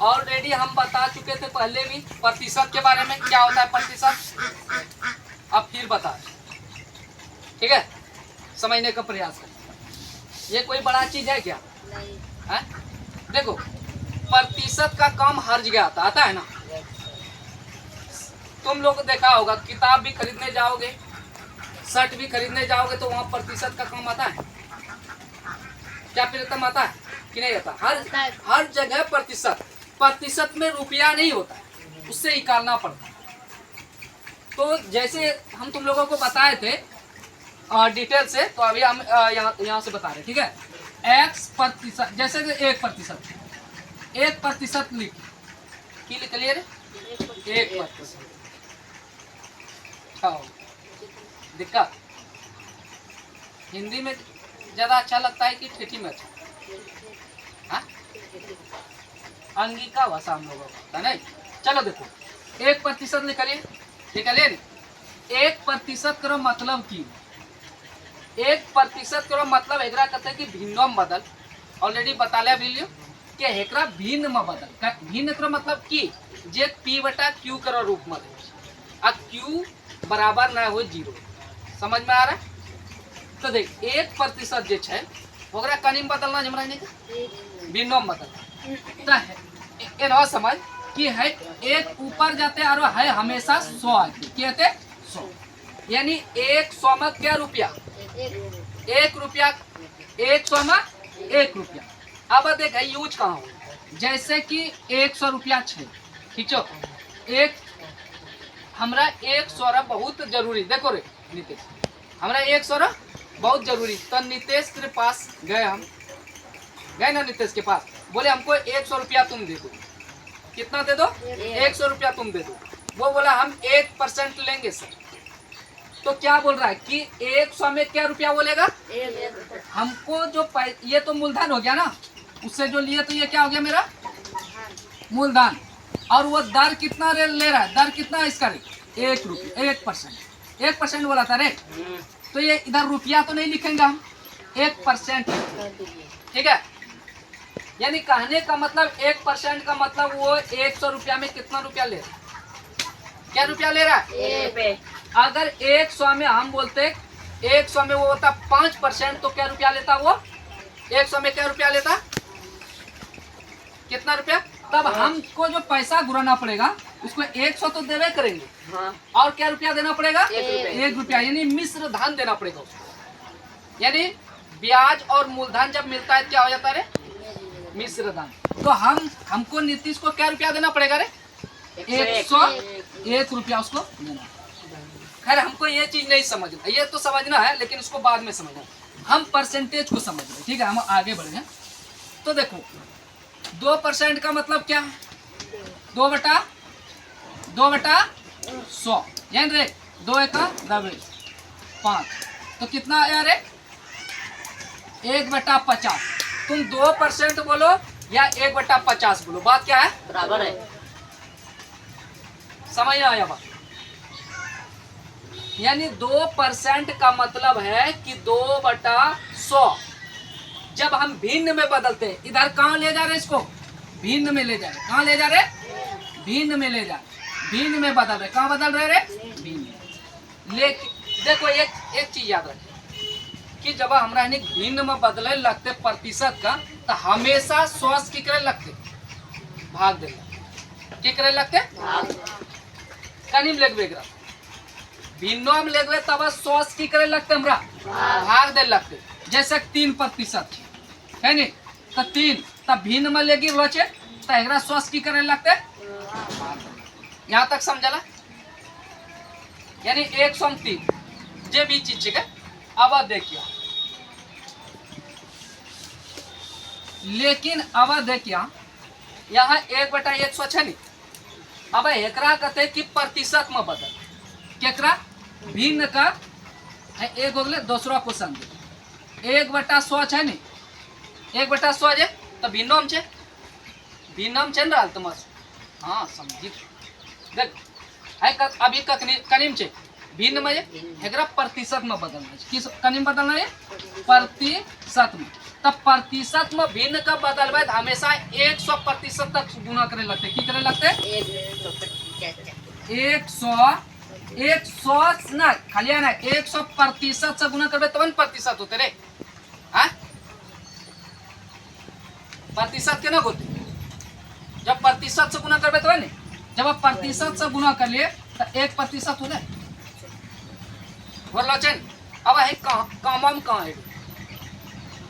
Already हम बता चुके थे पहले भी प्रतिशत के बारे में, क्या होता है प्रतिशत। अब फिर बता, ठीक है, समझने का प्रयास करें। ये कोई बड़ा चीज है क्या? नहीं। है? देखो, प्रतिशत का काम हर जगह आता है ना। तुम लोग देखा होगा, किताब भी खरीदने जाओगे, शर्ट भी खरीदने जाओगे, तो वहाँ प्रतिशत का काम आता है क्या? प्रीतम आता है कि नहीं आता? हर जगह प्रतिशत में रुपया नहीं होता है, उससे निकालना पड़ता है। तो जैसे हम तुम लोगों को बताए थे डिटेल से, तो अभी हम यहाँ से बता रहे, ठीक है। एक्स प्रतिशत, जैसे 1% लिख लिए रे, 1%। दिक्कत हिंदी में ज्यादा अच्छा लगता है कि ठेठी में अच्छा? हाँ, अंगिका भाषा हम लोगों का नहीं। चलो देखो, 1% निकलिए, निकलिए नहीं। 1% करो मतलब की 1% करो मतलब एकरा कहते हैं कि भिन्नो में बदल। ऑलरेडी बता लिया बिल्लियो कि एकरा भिन्न में बदल। भिन्न करो मतलब की जे P/Q करो रूप में आ Q बराबर ना हो 0। समझ में आ रहा है? तो देख, 1% जे है ओकरा कनी में बदलना हमरा नहीं, भिन्नो में बदलना। तो एना समझ कि है एक ऊपर जाते और है हमेशा 100 आते, कहते 100, यानी 100 में क्या रुपया? 1 रुपया। 100 में 1 रुपया। अब देख यूज कहाँ हो, जैसे कि 100 रुपया है, ठीक है। एक हमरा 100 बहुत जरूरी, देखो रे नितेश, हमरा 100 बहुत जरूरी। तो नितेश के पास गए, हम गए ना नितेश के पास, बोले हमको 100 रुपया तुम दे दो। कितना दे दो? 100 रुपया तुम दे दो। वो बोला हम 1% लेंगे सर। तो क्या बोल रहा है कि 100 में क्या रुपया बोलेगा? हमको जो ये तो मूलधन हो गया ना, उससे जो लिए तो ये क्या हो गया मेरा? मूलधन। और वो दर कितना ले रहा है? दर कितना है इसका? 1 रुपया, 1%। 1% बोला था रे, तो ये इधर रुपया तो नहीं लिखेंगे हम, 1%, ठीक है। यानी कहने का मतलब 1% का मतलब वो 100 रुपया में कितना रुपया ले रहा है? क्या रुपया ले रहा है? अगर 100 में हम बोलते 100 में वो होता 5%, तो क्या रुपया लेता वो? 100 में क्या रुपया लेता? कितना रुपया? तब हमको जो पैसा घुराना पड़ेगा उसको 100 तो देवे करेंगे, हाँ। और क्या रुपया देना पड़ेगा? 1 रुपया, यानी मिश्र धन देना पड़ेगा उसको। यानी ब्याज और मूलधन जब मिलता है क्या हो जाता है रे? मिश्र धन। तो हमको नीतीश को क्या रुपया देना पड़ेगा रे? 101 रुपया उसको देना। खैर हमको ये चीज नहीं समझना, ये तो समझना है लेकिन उसको बाद में समझना। हम परसेंटेज को समझ रहे, ठीक है, हम आगे बढ़े। तो देखो 2% का मतलब क्या है? 2/100, यानी रे 2 का 5, तो कितना आया रे? 1/50। तुम 2% बोलो या 1/50 बोलो, बात क्या है? बराबर है। समझ आया बात? यानी 2% का मतलब है कि 2/100। जब हम भिन्न में बदलते हैं, इधर कहाँ ले जा रहे इसको? भिन्न में ले जा रहे। कहाँ ले जा रहे? भिन्न में ले जा रहे, भिन्न में बदल रहे। कहाँ बदल रहे रे? भिन्न। लेकिन देखो एक चीज याद रखें कि जब हमरा भिन्न में बदले लगते प्रतिशत का, तो हमेशा 100 की करे लगते भाग दे, की करे लगते कनीम लेगबे, भिन्नो में लेगबे तब 100 की करे लगते हमरा भाग दे लगते। जैसे 3% है नहीं, तो 3 तब भिन्न में ले गिर छे, तो एकरा 100 की करे लगते। यहाँ तक समझला? यानी 103 जे भी चीज है। अब देखिए, लेकिन अब देखिए यहाँ 1/100 है नहीं। अब एकरा कहते कि प्रतिशत में बदल, केकरा? भिन्न का है। एक हो गए दूसरा क्वेश्चन 1/100 है नहीं, 1/100 है तो भिन्नो में है, भिन्नो में है ना तुम? हाँ समझी। देख है अभी कनी में भिन्न में एकरा प्रतिशत में बदलना है। किस कनी में बदलना है? प्रतिशत में। तब प्रतिशत में भिन्न का बदलबे तो हमेशा 100% तक गुना करे लगते। की करे लगते? 100 ना खाली ना 100% से गुना करबे तब प्रतिशत होते रे। हाँ प्रतिशत के ना होते जब प्रतिशत से गुना करबे तब नहीं। जब आप प्रतिशत से गुना कर लिए तो 1% हो जाए। बोलो चेन अब है काम कहाँ है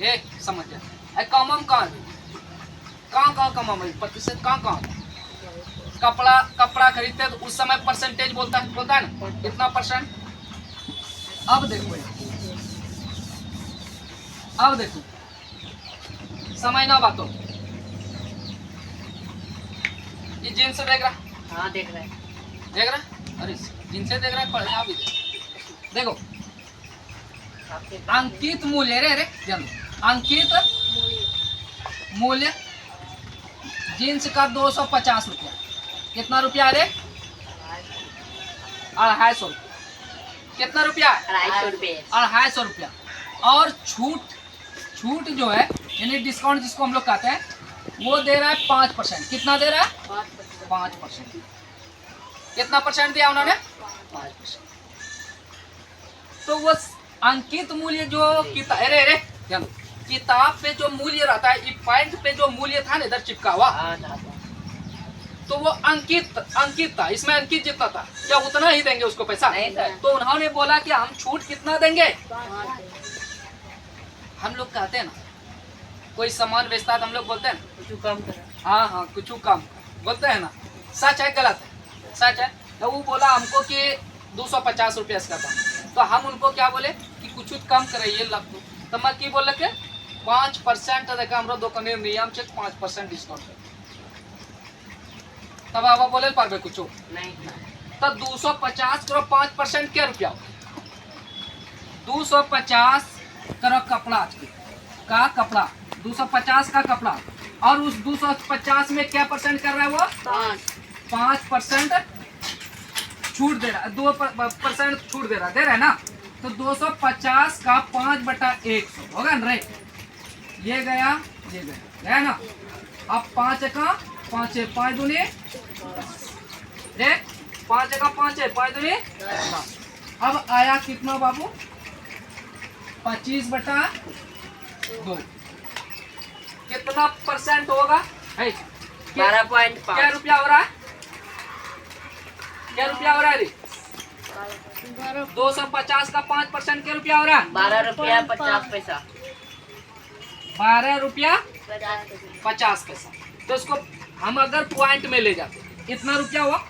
ये समझ जाए। है काम कहाँ है? कहाँ कमाम है? प्रतिशत कहाँ कपड़ा खरीदते तो उस समय परसेंटेज बोलता है ना इतना %। अब देखो समय ना बातों ये जींस देख रहा? हाँ देख रहा है। अरे जींस देख रहा है पढ़े यहाँ भी देखो अंकित मूल्य रे जानो अंकित मूल्य जींस का 250 रुपया। कितना रुपया रे? 250 रुपया। कितना रुपया? 250 रुपया। और छूट जो है यानी डिस्काउंट जिसको हम लोग कहते हैं वो दे रहा है 5%। कितना दे रहा है? 5%। कितना % दिया उन्होंने? 5%। तो वो अंकित मूल्य जो किताब पे जो मूल्य रहता है पॉइंट पे जो मूल्य था ना इधर चिपका हुआ तो वो अंकित था। इसमें अंकित जितना था क्या उतना ही देंगे उसको पैसा? तो उन्होंने बोला कि हम छूट कितना देंगे? हम लोग कहते हैं ना कोई सामान बेचता है तो हम लोग बोलते हैं कुछ कम कर। हाँ कुछ कम बोलते हैं ना। सच है गलत है? सच है। तो वो बोला हमको कि 250 रुपया इसका था तो हम उनको क्या बोले कि कुछ कम कराइए लग तो मैं की बोल के 5% देखा हमारा दुकान नियम से 5% डिस्काउंट तब आप बोले पारबे कुछ नहीं तो 250 करो 5% क्या रुपया? 250 करो कपड़ा का कपड़ा 250 का कपड़ा और उस 250 में क्या % कर रहा है वो? 5% छूट दे रहा है। 2% छूट दे रहा है ना। तो 250 का 5/100 होगा ना रे? ये गया ना। अब 5 का 5 दूनी रे 5 का 5 दूनी। अब आया कितना बाबू? 25/2। कितना % होगा? 12.5। क्या रुपया हो रहा है? क्या रुपया हो रहा है रे? 250 का 5% क्या रुपया हो रहा है? 12 रुपया 50 पैसा। 12 रुपया 50 पैसा। तो इसको हम अगर पॉइंट में ले जाते इतना रुपया हुआ।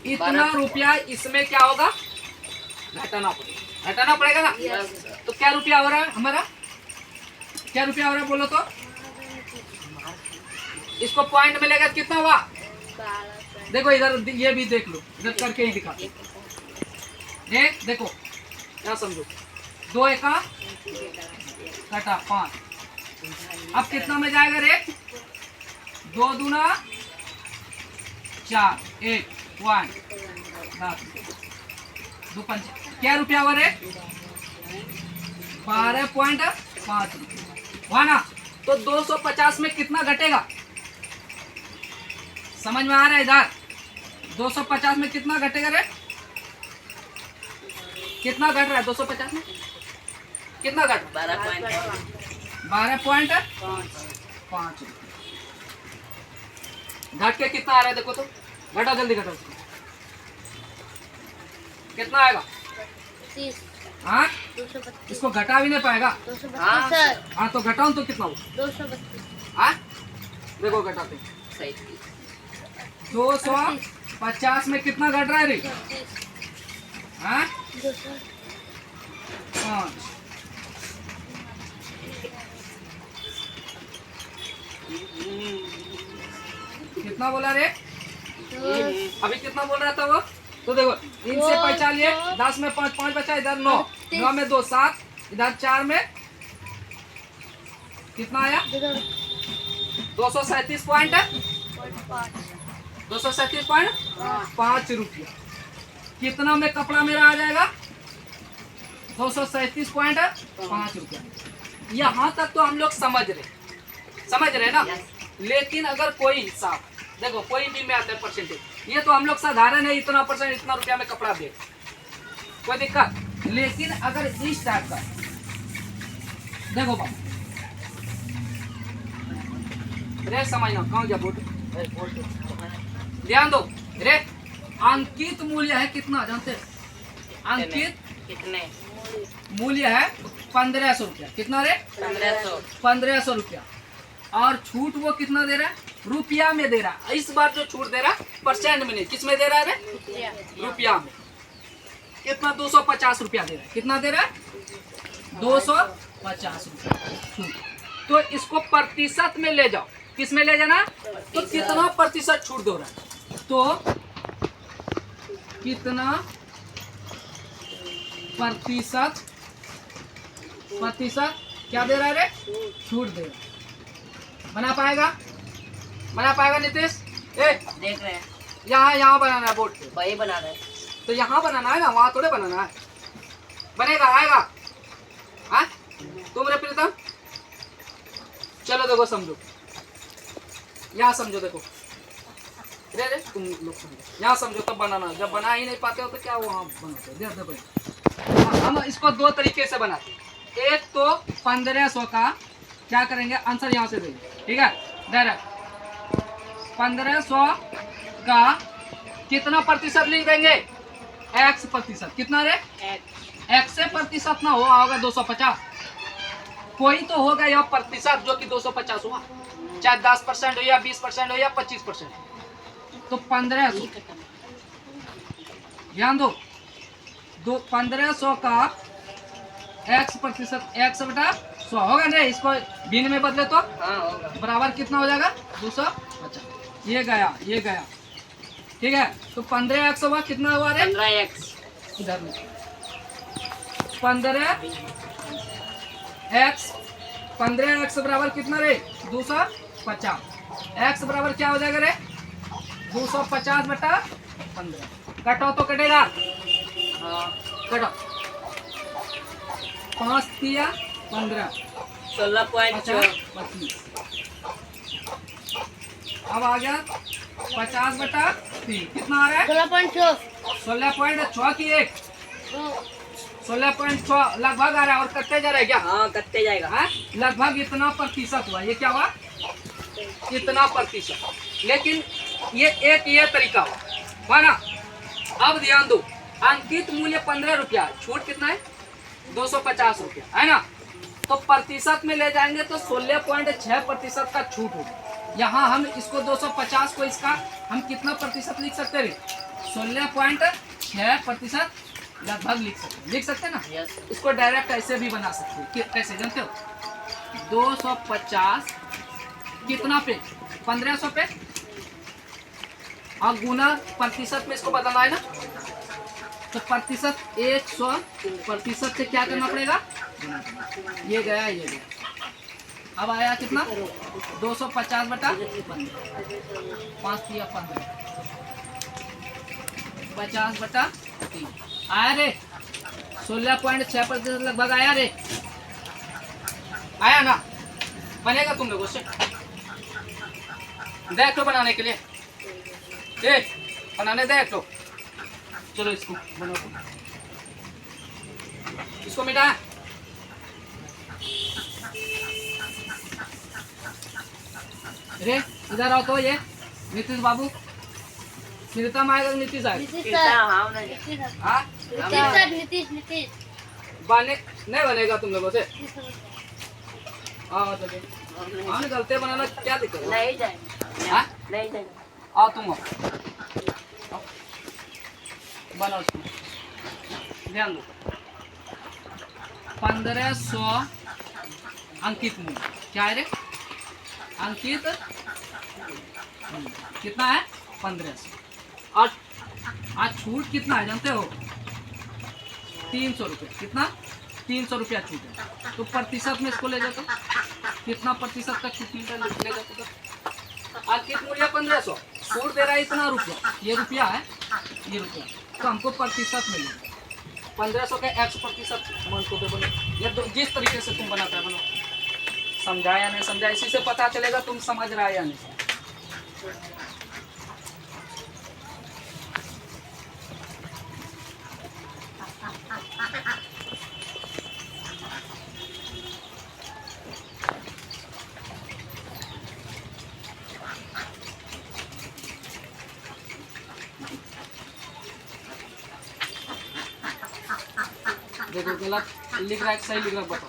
इतना रुपया इसमें क्या होगा? घटाना पड़ेगा ना। तो क्या रुपया हो रहा है हमारा? क्या रुपया हो रहा है बोलो तो? इसको पॉइंट में लेगा कितना हुआ? देखो इधर ये भी देख लो इधर करके ही दिखा। देखो क्या समझो 2 एका घटा 5। अब कितना में जाएगा रेट? 2 दूना 4 1 1 10 2 5 क्या रुपया हुआ रेट? 12.5 रुपया हुआ ना। तो 250 में कितना घटेगा? समझ में आ रहा है? इधर 250 में कितना घटेगा रेट? कितना घट रहा है 250 में? कितना घट? 12.5 रुपये। घट के कितना आ रहा है देखो तो। घटा जल्दी घटा। कितना आएगा? हाँ इसको घटा भी नहीं पाएगा। हाँ तो घटाऊं तो कितना हो? 232। हाँ देखो घटाते 250 में कितना घट रहा है रे? हाँ 5। कितना बोला रे? अभी कितना बोल रहा था वो? तो देखो इनसे पहचान लिए 10 में 5 5 बचा इधर 9 9 में 2 7 इधर 4 में कितना आया? 237.5 रुपया। कितना में कपड़ा मेरा आ जाएगा? 237.5 रुपया। यहाँ तक तो हम लोग समझ रहे ना। लेकिन अगर कोई हिसाब देखो कोई भी में आता है परसेंटेज, ये तो हम लोग साधारण है, इतना परसेंट इतना रुपया में कपड़ा दे, कोई दिक्कत। लेकिन अगर इस टाइप का देखो बाबू, रे समझना कहाँ गया बोर्ड, ध्यान दो रे। अंकित मूल्य है कितना जानते हैं? अंकित कितने? मूल्य है 1500 रुपया। कितना रे? 1500। 1500 रुपया। और छूट वो कितना दे रहा है? रुपया में दे रहा है। इस बार जो छूट दे रहा है परसेंट में नहीं, किस में दे रहा है रे? रुपया में। कितना? 250 रुपया दे रहा है। कितना दे रहा है? 250 रुपया छूट। तो इसको प्रतिशत में ले जाओ, किस में ले जाना? तो कितना प्रतिशत छूट दे रहा है? तो कितना प्रतिशत क्या दे रहा है रे? छूट दे रहा है। बना पाएगा नीतीश? देख रहे हैं, यहाँ बनाना है बोर्ड पे। वही बना रहे हैं। तो यहाँ बनाना है ना, वहाँ थोड़े बनाना है। बनेगा? आएगा? हाँ तुम रे प्रीतम, चलो देखो समझो, यहाँ समझो, देखो रे तुम लोग समझो, यहाँ समझो तब बनाना। जब बना ही नहीं पाते हो तो क्या वहाँ बनाते हो? देखो हम इसको दो तरीके से बनाते हैं। एक तो 1500 का क्या करेंगे, आंसर यहाँ से देंगे, ठीक है? डायरेक्ट 1500 का कितना प्रतिशत लिख देंगे? x प्रतिशत। कितना रे? x से प्रतिशत ना होगा 250, कोई तो होगा यह प्रतिशत जो कि 250 हुआ, चाहे 10% हो या 20% हो या 25%। तो 1500, ध्यान दो, 1500 का x प्रतिशत, x बटा 100 होगा नहीं? इसको भिन्न में बदले तो हाँ होगा। बराबर कितना हो जाएगा? 250। ये गया, ठीक है? तो 15x हुआ, कितना हुआ रे? 15x। इधर में 15x बराबर कितना रे? 250। x बराबर क्या हो जाएगा रे? 250 बटा 15। कटो तो कटेगा, हाँ। कटो। 5 दिया 15, 16.4। 25। अब आ गया 50 बटा 3। कितना आ रहा है? 16.6 की 1, 16.6 लगभग आ रहा है। और कटते जा रहा है क्या? हाँ कटते जाएगा। हाँ लगभग इतना प्रतिशत हुआ। ये क्या हुआ? इतना प्रतिशत। लेकिन ये तरीका हुआ ना। अब ध्यान दो, अंकित मूल्य 15 रुपया, छूट कितना है? 250 रुपया, है ना? तो प्रतिशत में ले जाएंगे तो 16.6% का छूट होगा। यहाँ हम इसको 250 को इसका हम कितना प्रतिशत लिख सकते हैं? 16.6% लगभग लिख सकते ना। इसको डायरेक्ट ऐसे भी बना सकते हैं। कैसे जानते हो? 250 कितना पे? 1500 पे, और गुना प्रतिशत में इसको बदलना है ना। तो प्रतिशत 100% से क्या करना पड़ेगा? ये गया। अब आया कितना? 250 बटा 15, 5 दिया 15, 50 बटा 3 आया रे। 16.6% लगभग आया रे, आया ना? बनेगा तुम लोगों से? देख लो बनाने के लिए, बनाने देख लो। चलो इसको बनाओ, इसको मिटाया। रे इधर आओ तो। ये नीतीश बाबू, प्रीतम आएगा, नीतीश आएगा। हाँ बने नहीं बनेगा तुम लोगों से? हाँ मतलब हाँ गलते बनाना क्या दिक्कत है? नहीं जाएगा। हाँ नहीं जाएगा। आओ तुम आओ, बनाओ इसको। ध्यान दो, 1500 अंकित मूल्य क्या है रे? अंकित कितना है? 1500। और आज छूट कितना है जानते हो? 300 रुपये। कितना? 300 रुपया छूट है। तो प्रतिशत में इसको ले जाते, कितना प्रतिशत का छूट मिलता है? ले जाते। अंकित मूल्य 1500, छूट दे रहा है इतना रुपया, ये रुपया है, ये रुपया। तो हमको प्रतिशत मिलेगा 1500 के x प्रतिशत मन को दे बने। ये जिस तरीके से तुम बनाता है बनाओ। समझा या नहीं समझा, इसी से पता चलेगा तुम समझ रहा है या नहीं। देखो गलत लिख रहा है सही लिख रहा है, बताओ।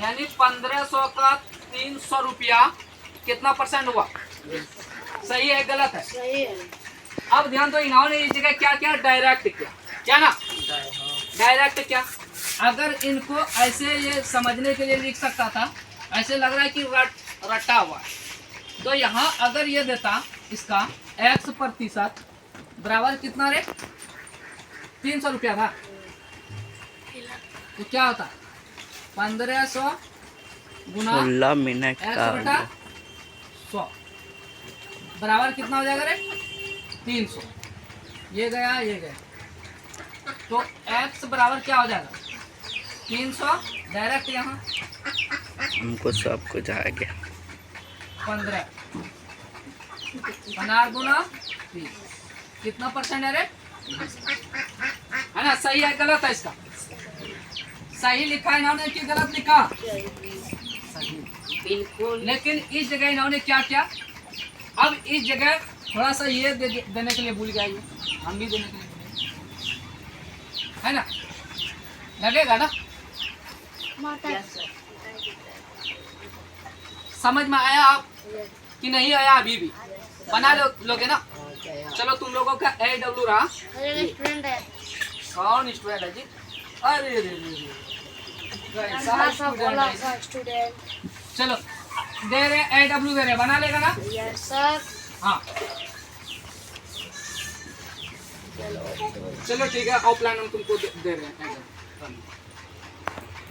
यानी 1500 का 300 रुपया कितना परसेंट हुआ? सही है गलत है? सही है। अब ध्यान दो, इन्होंने इस जगह क्या क्या डायरेक्ट किया, क्या ना डायरेक्ट क्या। अगर इनको ऐसे ये समझने के लिए लिख सकता था, ऐसे लग रहा है कि रटा हुआ है, तो यहाँ अगर ये देता इसका x% बराबर कितना रे 300 रुपया था, तो क्या होता 1500 गुना 16 मिनट x का बटा 100 बराबर कितना हो जाएगा रे 300। ये गया ये गया, तो x बराबर क्या हो जाएगा 300 डायरेक्ट यहाँ हमको सब कुछ आ गया। 15 गुना 30 कितना परसेंट है रे, है ना? सही है गलत है? इसका सही लिखा है इन्होंने कि गलत लिखा? सही। बिल्कुल। लेकिन इस जगह इन्होंने क्या किया, अब इस जगह थोड़ा सा ये देने के लिए भूल गया, ये हम भी देने के लिए भूल गए। है ना? लगेगा ना? Yes sir. समझ में आया आप कि नहीं आया? अभी भी बना लोगे ना? चलो तुम लोगों का AW रहा। स्टूडेंट है। कौन स्टूडेंट है जी? अरे रे रे रे, कैसा स्टूडेंट है? स्टूडेंट। चलो दे रहे AW दे रहे, बना लेगा ना? Yes sir. हाँ चलो ठीक है, ऑफलाइन हम तुमको दे रहे हैं।